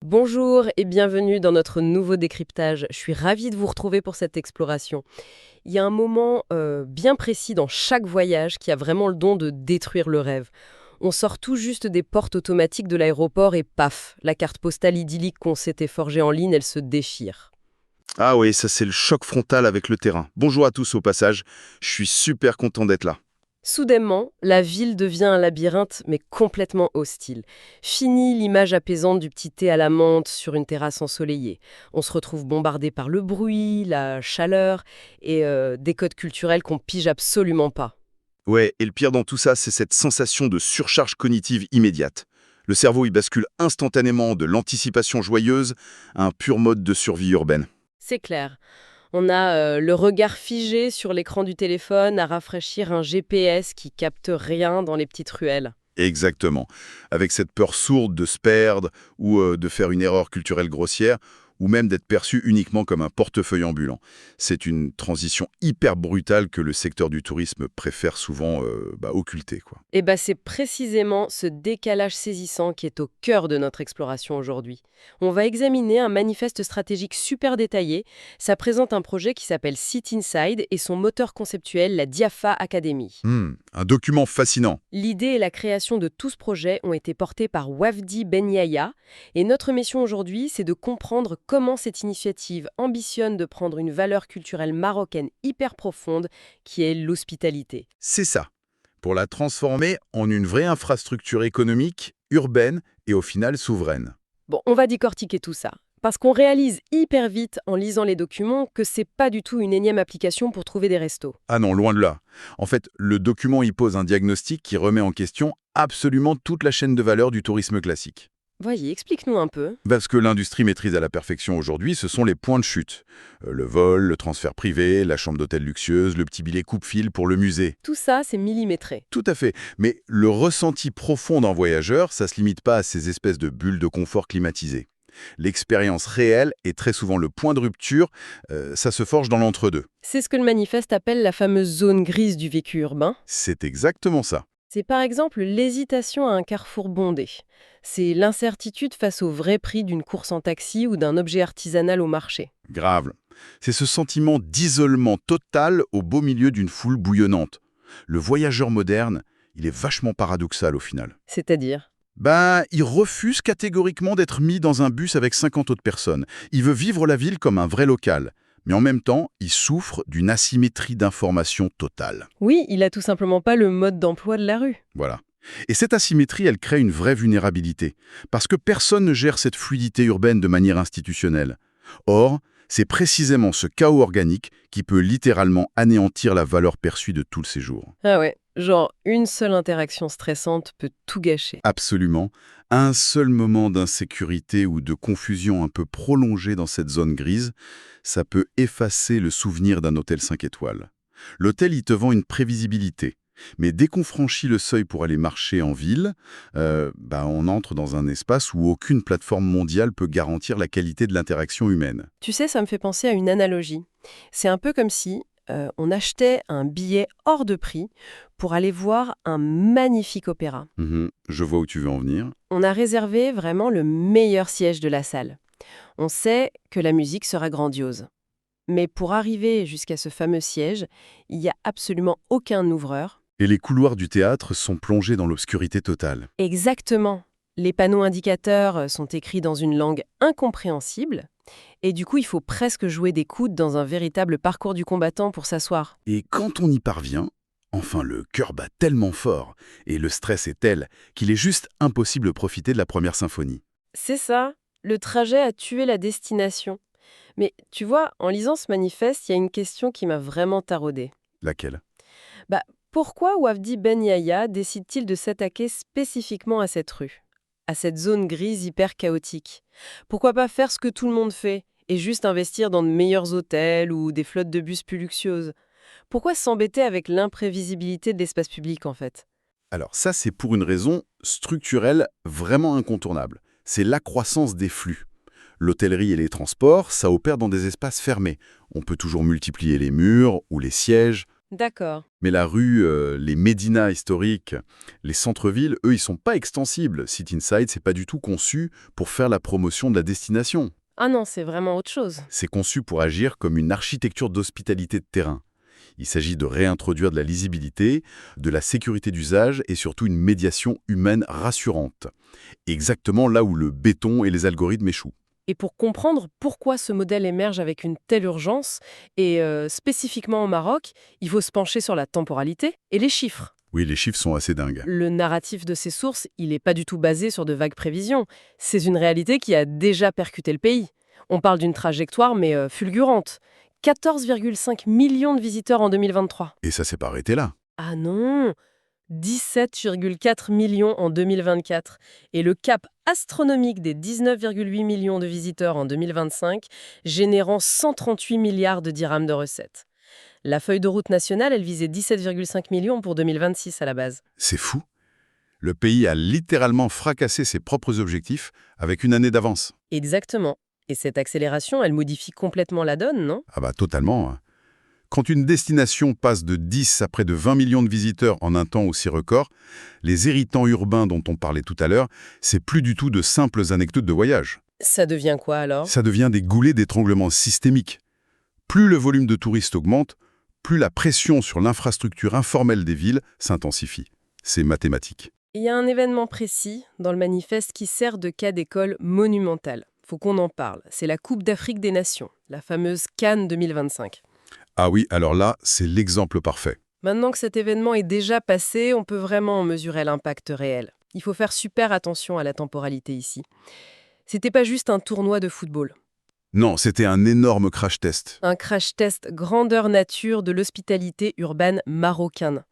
Bonjour et bienvenue dans notre nouveau décryptage. Je suis ravie de vous retrouver pour cette exploration. Il y a un moment bien précis dans chaque voyage qui a vraiment le don de détruire le rêve. On sort tout juste des portes automatiques de l'aéroport et paf, la carte postale idyllique qu'on s'était forgée en ligne, elle se déchire. Ah oui, ça c'est le choc frontal avec le terrain. Bonjour à tous au passage, je suis super content d'être là. Soudainement, la ville devient un labyrinthe, mais complètement hostile. Fini l'image apaisante du petit thé à la menthe sur une terrasse ensoleillée. On se retrouve bombardé par le bruit, la chaleur et des codes culturels qu'on pige absolument pas. Ouais, et le pire dans tout ça, c'est cette sensation de surcharge cognitive immédiate. Le cerveau y bascule instantanément de l'anticipation joyeuse à un pur mode de survie urbaine. C'est clair. On a le regard figé sur l'écran du téléphone à rafraîchir un GPS qui capte rien dans les petites ruelles. Exactement. Avec cette peur sourde de se perdre ou de faire une erreur culturelle grossière, ou même d'être perçu uniquement comme un portefeuille ambulant. C'est une transition hyper brutale que le secteur du tourisme préfère souvent occulter, quoi. Et bah c'est précisément ce décalage saisissant qui est au cœur de notre exploration aujourd'hui. On va examiner un manifeste stratégique super détaillé. Ça présente un projet qui s'appelle Sit Inside et son moteur conceptuel, la Diafa Academy. Un document fascinant. L'idée et la création de tout ce projet ont été portées par Wafdi Ben Yahya, et notre mission aujourd'hui, c'est de comprendre comment cette initiative ambitionne de prendre une valeur culturelle marocaine hyper profonde, qui est l'hospitalité. C'est ça. Pour la transformer en une vraie infrastructure économique, urbaine et au final souveraine. Bon, on va décortiquer tout ça. Parce qu'on réalise hyper vite en lisant les documents que c'est pas du tout une énième application pour trouver des restos. Ah non, loin de là. En fait, le document y pose un diagnostic qui remet en question absolument toute la chaîne de valeur du tourisme classique. Voyez, explique-nous un peu. Parce que l'industrie maîtrise à la perfection aujourd'hui, ce sont les points de chute. Le vol, le transfert privé, la chambre d'hôtel luxueuse, le petit billet coupe-fil pour le musée. Tout ça, c'est millimétré. Tout à fait. Mais le ressenti profond d'un voyageur, ça se limite pas à ces espèces de bulles de confort climatisées. L'expérience réelle est très souvent le point de rupture, ça se forge dans l'entre-deux. C'est ce que le manifeste appelle la fameuse zone grise du vécu urbain. C'est exactement ça. C'est par exemple l'hésitation à un carrefour bondé. C'est l'incertitude face au vrai prix d'une course en taxi ou d'un objet artisanal au marché. Grave. C'est ce sentiment d'isolement total au beau milieu d'une foule bouillonnante. Le voyageur moderne, il est vachement paradoxal au final. C'est-à-dire. Il refuse catégoriquement d'être mis dans un bus avec 50 autres personnes. Il veut vivre la ville comme un vrai local. Mais en même temps, il souffre d'une asymétrie d'information totale. Oui, il a tout simplement pas le mode d'emploi de la rue. Voilà. Et cette asymétrie, elle crée une vraie vulnérabilité. Parce que personne ne gère cette fluidité urbaine de manière institutionnelle. Or, c'est précisément ce chaos organique qui peut littéralement anéantir la valeur perçue de tout le séjour. Ah ouais, genre une seule interaction stressante peut tout gâcher. Absolument. Un seul moment d'insécurité ou de confusion un peu prolongé dans cette zone grise, ça peut effacer le souvenir d'un hôtel 5 étoiles. L'hôtel, il te vend une prévisibilité. Mais dès qu'on franchit le seuil pour aller marcher en ville, on entre dans un espace où aucune plateforme mondiale peut garantir la qualité de l'interaction humaine. Tu sais, ça me fait penser à une analogie. C'est un peu comme si on achetait un billet hors de prix pour aller voir un magnifique opéra. Je vois où tu veux en venir. On a réservé vraiment le meilleur siège de la salle. On sait que la musique sera grandiose. Mais pour arriver jusqu'à ce fameux siège, il n'y a absolument aucun ouvreur. Et les couloirs du théâtre sont plongés dans l'obscurité totale. Exactement. Les panneaux indicateurs sont écrits dans une langue incompréhensible. Et du coup, il faut presque jouer des coudes dans un véritable parcours du combattant pour s'asseoir. Et quand on y parvient, enfin le cœur bat tellement fort et le stress est tel qu'il est juste impossible de profiter de la première symphonie. C'est ça, le trajet a tué la destination. Mais tu vois, en lisant ce manifeste, il y a une question qui m'a vraiment taraudée. Laquelle? Pourquoi Wafdi Ben Yahya décide-t-il de s'attaquer spécifiquement à cette rue, à cette zone grise hyper chaotique? Pourquoi pas faire ce que tout le monde fait et juste investir dans de meilleurs hôtels ou des flottes de bus plus luxueuses? Pourquoi s'embêter avec l'imprévisibilité de l'espace public en fait? Alors ça, c'est pour une raison structurelle vraiment incontournable. C'est l'accroissance des flux. L'hôtellerie et les transports, ça opère dans des espaces fermés. On peut toujours multiplier les murs ou les sièges. D'accord. Mais la rue, les médinas historiques, les centres-villes, eux, ils sont pas extensibles. City Inside, c'est pas du tout conçu pour faire la promotion de la destination. Ah non, c'est vraiment autre chose. C'est conçu pour agir comme une architecture d'hospitalité de terrain. Il s'agit de réintroduire de la lisibilité, de la sécurité d'usage et surtout une médiation humaine rassurante. Exactement là où le béton et les algorithmes échouent. Et pour comprendre pourquoi ce modèle émerge avec une telle urgence, et spécifiquement au Maroc, il faut se pencher sur la temporalité et les chiffres. Oui, les chiffres sont assez dingues. Le narratif de ces sources, il n'est pas du tout basé sur de vagues prévisions. C'est une réalité qui a déjà percuté le pays. On parle d'une trajectoire, mais fulgurante. 14,5 millions de visiteurs en 2023. Et ça s'est pas arrêté là. Ah non, 17,4 millions en 2024 et le cap astronomique des 19,8 millions de visiteurs en 2025, générant 138 milliards de dirhams de recettes. La feuille de route nationale, elle visait 17,5 millions pour 2026 à la base. C'est fou. Le pays a littéralement fracassé ses propres objectifs avec une année d'avance. Exactement. Et cette accélération, elle modifie complètement la donne, non? Ah bah totalement, hein. Quand une destination passe de 10 à près de 20 millions de visiteurs en un temps aussi record, les irritants urbains dont on parlait tout à l'heure, c'est plus du tout de simples anecdotes de voyage. Ça devient quoi alors? Ça devient des goulets d'étranglement systémiques. Plus le volume de touristes augmente, plus la pression sur l'infrastructure informelle des villes s'intensifie. C'est mathématique. Il y a un événement précis dans le manifeste qui sert de cas d'école monumental. Faut qu'on en parle. C'est la Coupe d'Afrique des Nations, la fameuse CAN 2025. Ah oui, alors là, c'est l'exemple parfait. Maintenant que cet événement est déjà passé, on peut vraiment en mesurer l'impact réel. Il faut faire super attention à la temporalité ici. C'était pas juste un tournoi de football. Non, c'était un énorme crash test. Un crash test grandeur nature de l'hospitalité urbaine marocaine.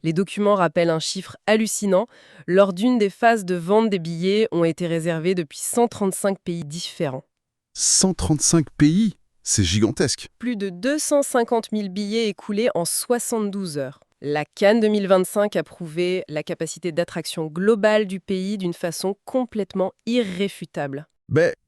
Les documents rappellent un chiffre hallucinant. Lors d'une des phases de vente des billets ont été réservés depuis 135 pays différents. 135 pays? C'est gigantesque. Plus de 250 000 billets écoulés en 72 heures. La CAN 2025 a prouvé la capacité d'attraction globale du pays d'une façon complètement irréfutable.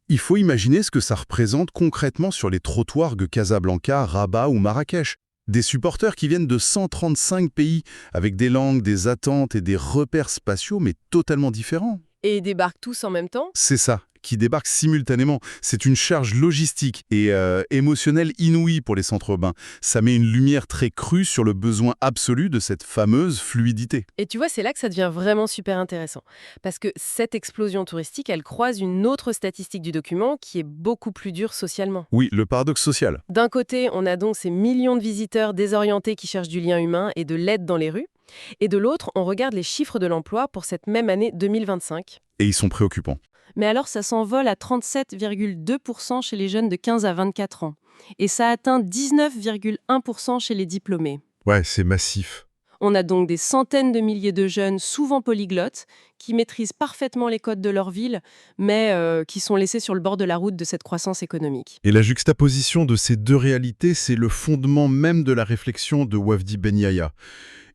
Il faut imaginer ce que ça représente concrètement sur les trottoirs de Casablanca, Rabat ou Marrakech. Des supporters qui viennent de 135 pays, avec des langues, des attentes et des repères spatiaux, mais totalement différents. Et ils débarquent tous en même temps? C'est ça, qui débarquent simultanément. C'est une charge logistique et émotionnelle inouïe pour les centres urbains. Ça met une lumière très crue sur le besoin absolu de cette fameuse fluidité. Et tu vois, c'est là que ça devient vraiment super intéressant. Parce que cette explosion touristique, elle croise une autre statistique du document qui est beaucoup plus dure socialement. Oui, le paradoxe social. D'un côté, on a donc ces millions de visiteurs désorientés qui cherchent du lien humain et de l'aide dans les rues. Et de l'autre, on regarde les chiffres de l'emploi pour cette même année 2025. Et ils sont préoccupants. Mais alors, ça s'envole à 37,2% chez les jeunes de 15 à 24 ans. Et ça atteint 19,1% chez les diplômés. Ouais, c'est massif. On a donc des centaines de milliers de jeunes, souvent polyglottes, qui maîtrisent parfaitement les codes de leur ville, mais qui sont laissés sur le bord de la route de cette croissance économique. Et la juxtaposition de ces deux réalités, c'est le fondement même de la réflexion de Wafdi Ben Yahya.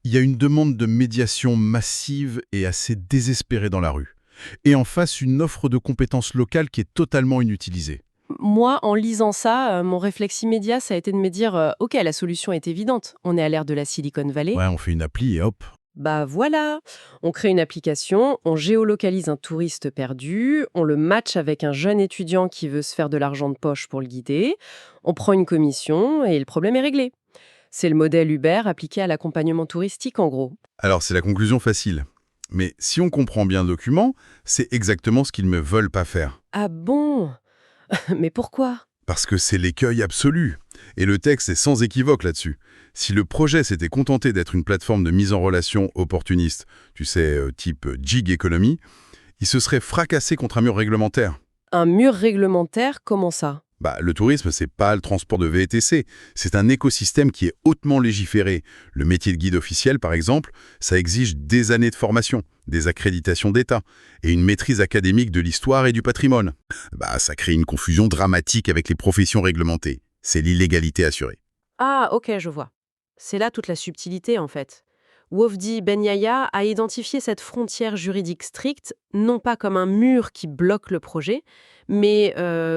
Il y a une demande de médiation massive et assez désespérée dans la rue. Et en face, une offre de compétences locales qui est totalement inutilisée. Moi, en lisant ça, mon réflexe immédiat, ça a été de me dire OK, la solution est évidente. On est à l'ère de la Silicon Valley. Ouais, on fait une appli et hop. Bah voilà, on crée une application, on géolocalise un touriste perdu, on le match avec un jeune étudiant qui veut se faire de l'argent de poche pour le guider, on prend une commission et le problème est réglé. C'est le modèle Uber appliqué à l'accompagnement touristique en gros. Alors, c'est la conclusion facile. Mais si on comprend bien le document, c'est exactement ce qu'ils ne veulent pas faire. Ah bon? Mais pourquoi? Parce que c'est l'écueil absolu. Et le texte est sans équivoque là-dessus. Si le projet s'était contenté d'être une plateforme de mise en relation opportuniste, tu sais, type gig economy, il se serait fracassé contre un mur réglementaire. Un mur réglementaire, comment ça? Le tourisme, c'est pas le transport de VTC, c'est un écosystème qui est hautement légiféré. Le métier de guide officiel, par exemple, ça exige des années de formation, des accréditations d'État et une maîtrise académique de l'histoire et du patrimoine. Ça crée une confusion dramatique avec les professions réglementées. C'est l'illégalité assurée. Ah ok, je vois. C'est là toute la subtilité en fait. Wafdi Ben Yahya a identifié cette frontière juridique stricte, non pas comme un mur qui bloque le projet, mais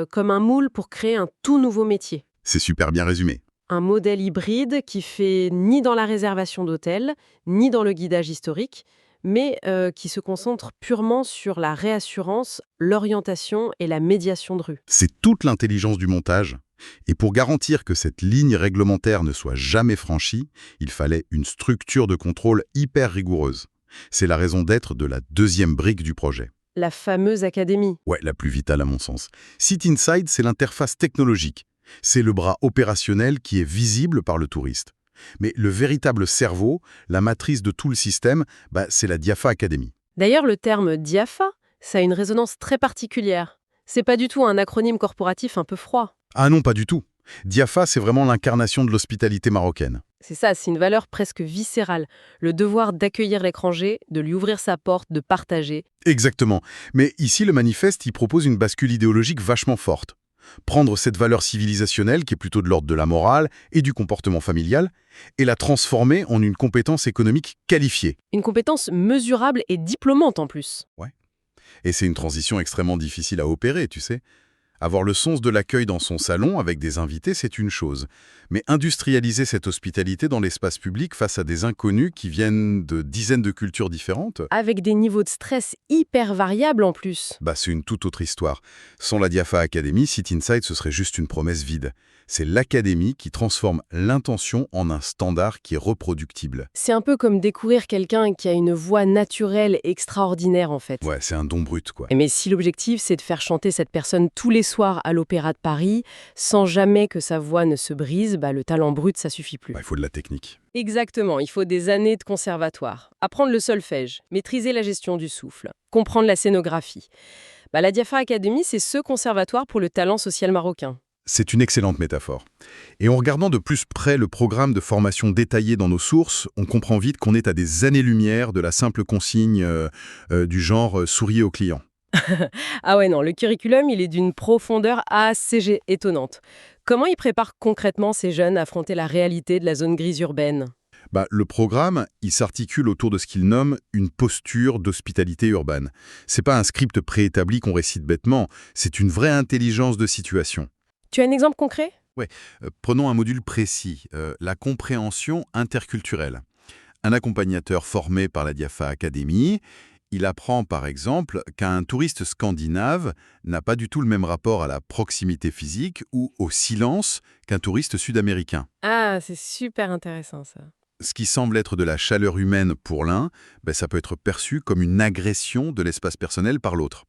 comme un moule pour créer un tout nouveau métier. C'est super bien résumé. Un modèle hybride qui fait ni dans la réservation d'hôtels, ni dans le guidage historique, mais qui se concentre purement sur la réassurance, l'orientation et la médiation de rue. C'est toute l'intelligence du montage. Et pour garantir que cette ligne réglementaire ne soit jamais franchie, il fallait une structure de contrôle hyper rigoureuse. C'est la raison d'être de la deuxième brique du projet. La fameuse académie. Ouais, la plus vitale à mon sens. Sit-Inside, c'est l'interface technologique. C'est le bras opérationnel qui est visible par le touriste. Mais le véritable cerveau, la matrice de tout le système, c'est la Diafa Academy. D'ailleurs, le terme DIAFA, ça a une résonance très particulière. C'est pas du tout un acronyme corporatif un peu froid. Ah non, pas du tout. Diafa, c'est vraiment l'incarnation de l'hospitalité marocaine. C'est ça, c'est une valeur presque viscérale. Le devoir d'accueillir l'étranger, de lui ouvrir sa porte, de partager. Exactement. Mais ici, le manifeste, il propose une bascule idéologique vachement forte. Prendre cette valeur civilisationnelle, qui est plutôt de l'ordre de la morale et du comportement familial, et la transformer en une compétence économique qualifiée. Une compétence mesurable et diplômante en plus. Ouais. Et c'est une transition extrêmement difficile à opérer, tu sais. Avoir le sens de l'accueil dans son salon avec des invités, c'est une chose. Mais industrialiser cette hospitalité dans l'espace public face à des inconnus qui viennent de dizaines de cultures différentes, Avec des niveaux de stress hyper variables en plus. c'est une toute autre histoire. Sans la Diafa Academy, Sit-Inside, ce serait juste une promesse vide. C'est l'académie qui transforme l'intention en un standard qui est reproductible. C'est un peu comme découvrir quelqu'un qui a une voix naturelle extraordinaire en fait. Ouais, c'est un don brut, quoi. Mais si l'objectif c'est de faire chanter cette personne tous les soirs à l'Opéra de Paris, sans jamais que sa voix ne se brise, le talent brut ça suffit plus. Il faut de la technique. Exactement, il faut des années de conservatoire. Apprendre le solfège, maîtriser la gestion du souffle, comprendre la scénographie. La Diafa Academy, c'est ce conservatoire pour le talent social marocain. C'est une excellente métaphore. Et en regardant de plus près le programme de formation détaillé dans nos sources, on comprend vite qu'on est à des années-lumière de la simple consigne du genre « souriez aux clients ». Ah ouais non, le curriculum, il est d'une profondeur assez étonnante. Comment il prépare concrètement ces jeunes à affronter la réalité de la zone grise urbaine ? Le programme, il s'articule autour de ce qu'il nomme une posture d'hospitalité urbaine. C'est pas un script préétabli qu'on récite bêtement, c'est une vraie intelligence de situation. Tu as un exemple concret ? Prenons un module précis, la compréhension interculturelle. Un accompagnateur formé par la Diafa Academy, il apprend par exemple qu'un touriste scandinave n'a pas du tout le même rapport à la proximité physique ou au silence qu'un touriste sud-américain. Ah, c'est super intéressant ça. Ce qui semble être de la chaleur humaine pour l'un, ça peut être perçu comme une agression de l'espace personnel par l'autre.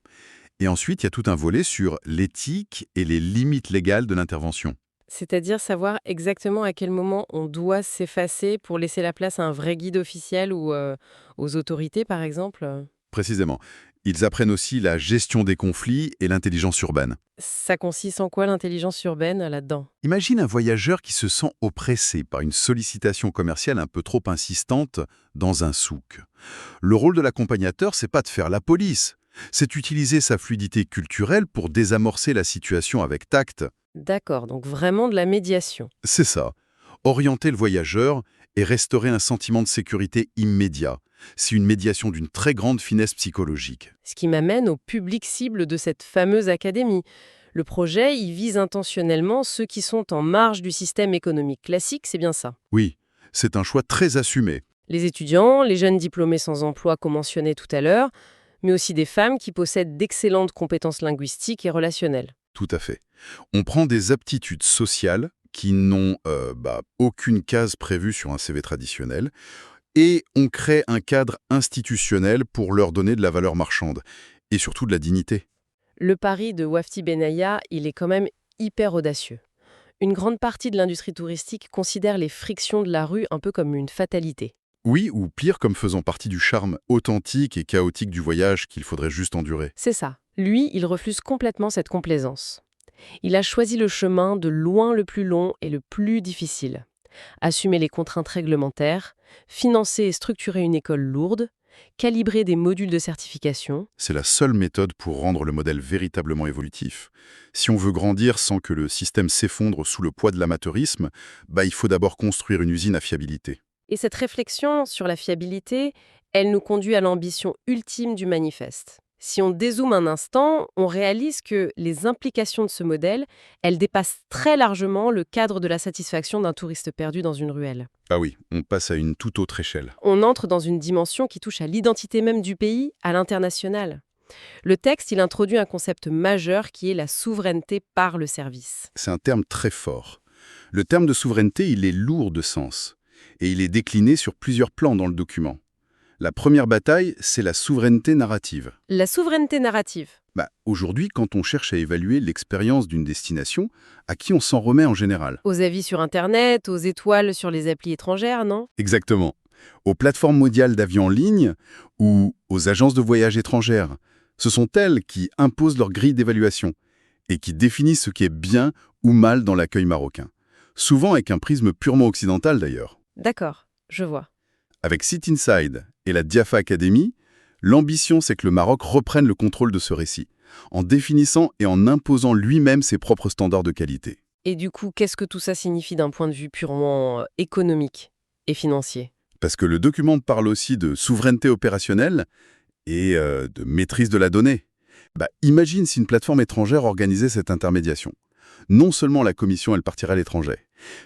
Et ensuite, il y a tout un volet sur l'éthique et les limites légales de l'intervention. C'est-à-dire savoir exactement à quel moment on doit s'effacer pour laisser la place à un vrai guide officiel ou aux autorités, par exemple. Précisément. Ils apprennent aussi la gestion des conflits et l'intelligence urbaine. Ça consiste en quoi l'intelligence urbaine là-dedans ? Imagine un voyageur qui se sent oppressé par une sollicitation commerciale un peu trop insistante dans un souk. Le rôle de l'accompagnateur, c'est pas de faire la police. C'est utiliser sa fluidité culturelle pour désamorcer la situation avec tact. D'accord, donc vraiment de la médiation. C'est ça. Orienter le voyageur et restaurer un sentiment de sécurité immédiat. C'est une médiation d'une très grande finesse psychologique. Ce qui m'amène au public cible de cette fameuse académie. Le projet, il vise intentionnellement ceux qui sont en marge du système économique classique, c'est bien ça. Oui, c'est un choix très assumé. Les étudiants, les jeunes diplômés sans emploi qu'on mentionnait tout à l'heure, mais aussi des femmes qui possèdent d'excellentes compétences linguistiques et relationnelles. Tout à fait. On prend des aptitudes sociales qui n'ont aucune case prévue sur un CV traditionnel et on crée un cadre institutionnel pour leur donner de la valeur marchande et surtout de la dignité. Le pari de Wafdi Benaya, il est quand même hyper audacieux. Une grande partie de l'industrie touristique considère les frictions de la rue un peu comme une fatalité. Oui, ou pire, comme faisant partie du charme authentique et chaotique du voyage qu'il faudrait juste endurer. C'est ça. Lui, il refuse complètement cette complaisance. Il a choisi le chemin de loin le plus long et le plus difficile. Assumer les contraintes réglementaires, financer et structurer une école lourde, calibrer des modules de certification. C'est la seule méthode pour rendre le modèle véritablement évolutif. Si on veut grandir sans que le système s'effondre sous le poids de l'amateurisme, il faut d'abord construire une usine à fiabilité. Et cette réflexion sur la fiabilité, elle nous conduit à l'ambition ultime du manifeste. Si on dézoome un instant, on réalise que les implications de ce modèle, elles dépassent très largement le cadre de la satisfaction d'un touriste perdu dans une ruelle. Ah oui, on passe à une toute autre échelle. On entre dans une dimension qui touche à l'identité même du pays, à l'international. Le texte, il introduit un concept majeur qui est la souveraineté par le service. C'est un terme très fort. Le terme de souveraineté, il est lourd de sens. Et il est décliné sur plusieurs plans dans le document. La première bataille, c'est la souveraineté narrative. La souveraineté narrative. Aujourd'hui, quand on cherche à évaluer l'expérience d'une destination, à qui on s'en remet en général? Aux avis sur Internet, aux étoiles sur les applis étrangères, non? Exactement. Aux plateformes mondiales d'avions en ligne ou aux agences de voyage étrangères. Ce sont elles qui imposent leur grille d'évaluation et qui définissent ce qui est bien ou mal dans l'accueil marocain. Souvent avec un prisme purement occidental d'ailleurs. D'accord, je vois. Avec Sit Inside et la Diafa Academy, l'ambition c'est que le Maroc reprenne le contrôle de ce récit, en définissant et en imposant lui-même ses propres standards de qualité. Et du coup, qu'est-ce que tout ça signifie d'un point de vue purement économique et financier? Parce que le document parle aussi de souveraineté opérationnelle et de maîtrise de la donnée. Imagine si une plateforme étrangère organisait cette intermédiation. Non seulement la commission elle partirait à l'étranger,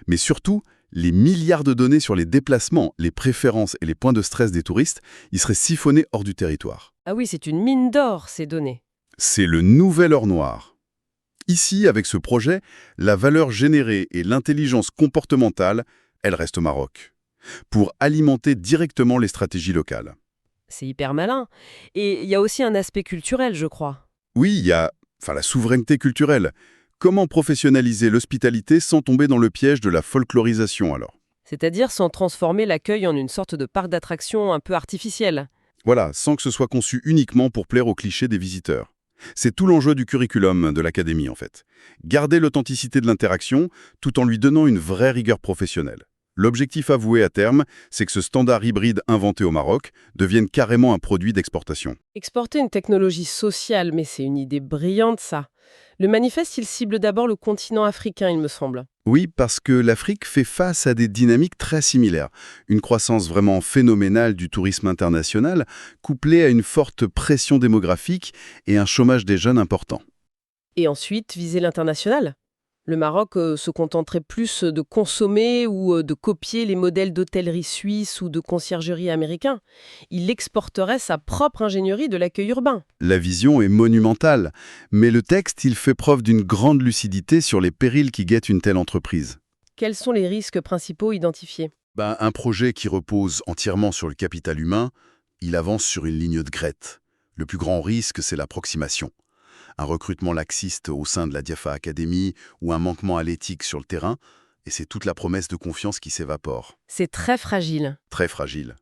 mais surtout les milliards de données sur les déplacements, les préférences et les points de stress des touristes, ils seraient siphonnés hors du territoire. Ah oui, c'est une mine d'or, ces données. C'est le nouvel or noir. Ici, avec ce projet, la valeur générée et l'intelligence comportementale, elles restent au Maroc, pour alimenter directement les stratégies locales. C'est hyper malin. Et il y a aussi un aspect culturel, je crois. Oui, il y a la souveraineté culturelle. Comment professionnaliser l'hospitalité sans tomber dans le piège de la folklorisation alors? C'est-à-dire sans transformer l'accueil en une sorte de parc d'attractions un peu artificiel. Voilà, sans que ce soit conçu uniquement pour plaire aux clichés des visiteurs. C'est tout l'enjeu du curriculum de l'académie en fait. Garder l'authenticité de l'interaction tout en lui donnant une vraie rigueur professionnelle. L'objectif avoué à terme, c'est que ce standard hybride inventé au Maroc devienne carrément un produit d'exportation. Exporter une technologie sociale, mais c'est une idée brillante, ça. Le manifeste, il cible d'abord le continent africain, il me semble. Oui, parce que l'Afrique fait face à des dynamiques très similaires. Une croissance vraiment phénoménale du tourisme international, couplée à une forte pression démographique et un chômage des jeunes important. Et ensuite, viser l'international. Le Maroc se contenterait plus de consommer ou de copier les modèles d'hôtellerie suisse ou de conciergerie américains. Il exporterait sa propre ingénierie de l'accueil urbain. La vision est monumentale, mais le texte, il fait preuve d'une grande lucidité sur les périls qui guettent une telle entreprise. Quels sont les risques principaux identifiés? Un projet qui repose entièrement sur le capital humain, il avance sur une ligne de crête. Le plus grand risque, c'est l'approximation. Un recrutement laxiste au sein de la Diafa Academy ou un manquement à l'éthique sur le terrain, et c'est toute la promesse de confiance qui s'évapore. C'est très fragile. Très fragile.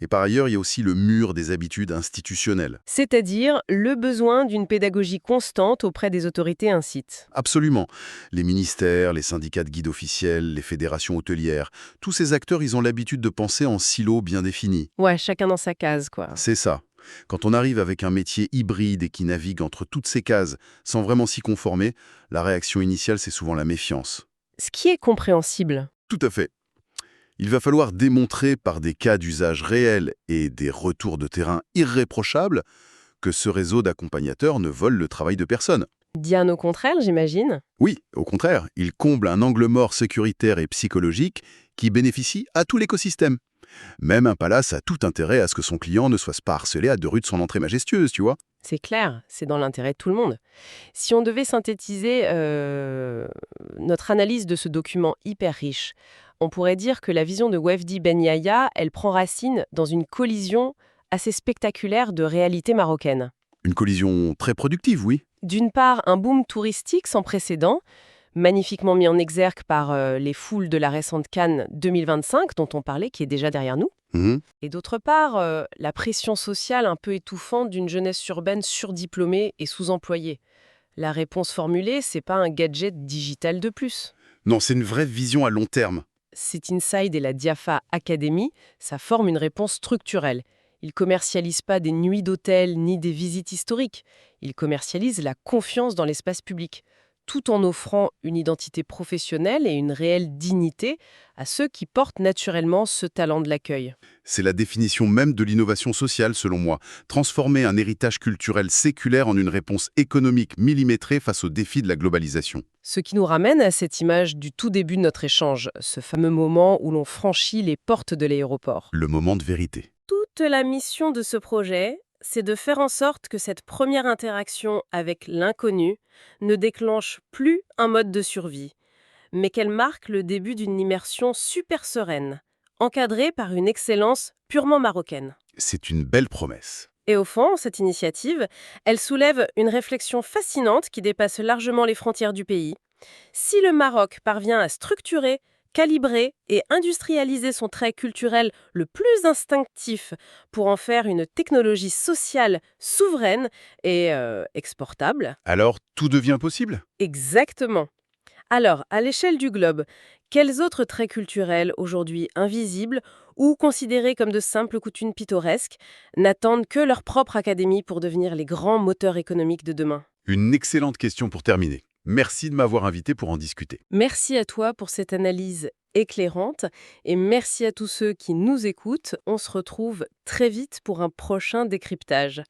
Et par ailleurs, il y a aussi le mur des habitudes institutionnelles. C'est-à-dire le besoin d'une pédagogie constante auprès des autorités incites. Absolument. Les ministères, les syndicats de guides officiels, les fédérations hôtelières, tous ces acteurs, ils ont l'habitude de penser en silos bien définis. Ouais, chacun dans sa case, quoi. C'est ça. Quand on arrive avec un métier hybride et qui navigue entre toutes ces cases sans vraiment s'y conformer, la réaction initiale, c'est souvent la méfiance. Ce qui est compréhensible. Tout à fait. Il va falloir démontrer par des cas d'usage réels et des retours de terrain irréprochables que ce réseau d'accompagnateurs ne vole le travail de personne. Bien au contraire, j'imagine. Oui, au contraire, il comble un angle mort sécuritaire et psychologique qui bénéficie à tout l'écosystème. Même un palace a tout intérêt à ce que son client ne soit pas harcelé à 2 rues de son entrée majestueuse, tu vois. C'est clair, c'est dans l'intérêt de tout le monde. Si on devait synthétiser notre analyse de ce document hyper riche, on pourrait dire que la vision de Wafdi Ben Yahya, elle prend racine dans une collision assez spectaculaire de réalités marocaines. Une collision très productive, oui. D'une part, un boom touristique sans précédent, magnifiquement mis en exergue par les foules de la récente Cannes 2025 dont on parlait, qui est déjà derrière nous. Et d'autre part, la pression sociale un peu étouffante d'une jeunesse urbaine surdiplômée et sous-employée. La réponse formulée, c'est pas un gadget digital de plus. Non, c'est une vraie vision à long terme. Sit Inside et la Diafa Academy, ça forme une réponse structurelle. Ils commercialisent pas des nuits d'hôtel ni des visites historiques. Ils commercialisent la confiance dans l'espace public. tout en offrant une identité professionnelle et une réelle dignité à ceux qui portent naturellement ce talent de l'accueil. C'est la définition même de l'innovation sociale, selon moi. Transformer un héritage culturel séculaire en une réponse économique millimétrée face aux défis de la globalisation. Ce qui nous ramène à cette image du tout début de notre échange, ce fameux moment où l'on franchit les portes de l'aéroport. Le moment de vérité. Toute la mission de ce projet, c'est de faire en sorte que cette première interaction avec l'inconnu ne déclenche plus un mode de survie, mais qu'elle marque le début d'une immersion super sereine, encadrée par une excellence purement marocaine. C'est une belle promesse. Et au fond, cette initiative, elle soulève une réflexion fascinante qui dépasse largement les frontières du pays. Si le Maroc parvient à structurer, calibrer et industrialiser son trait culturel le plus instinctif pour en faire une technologie sociale souveraine et exportable, Alors, tout devient possible? exactement. Alors, à l'échelle du globe, quels autres traits culturels, aujourd'hui invisibles ou considérés comme de simples coutumes pittoresques, n'attendent que leur propre académie pour devenir les grands moteurs économiques de demain? Une excellente question pour terminer. Merci de m'avoir invité pour en discuter. Merci à toi pour cette analyse éclairante et merci à tous ceux qui nous écoutent. On se retrouve très vite pour un prochain décryptage.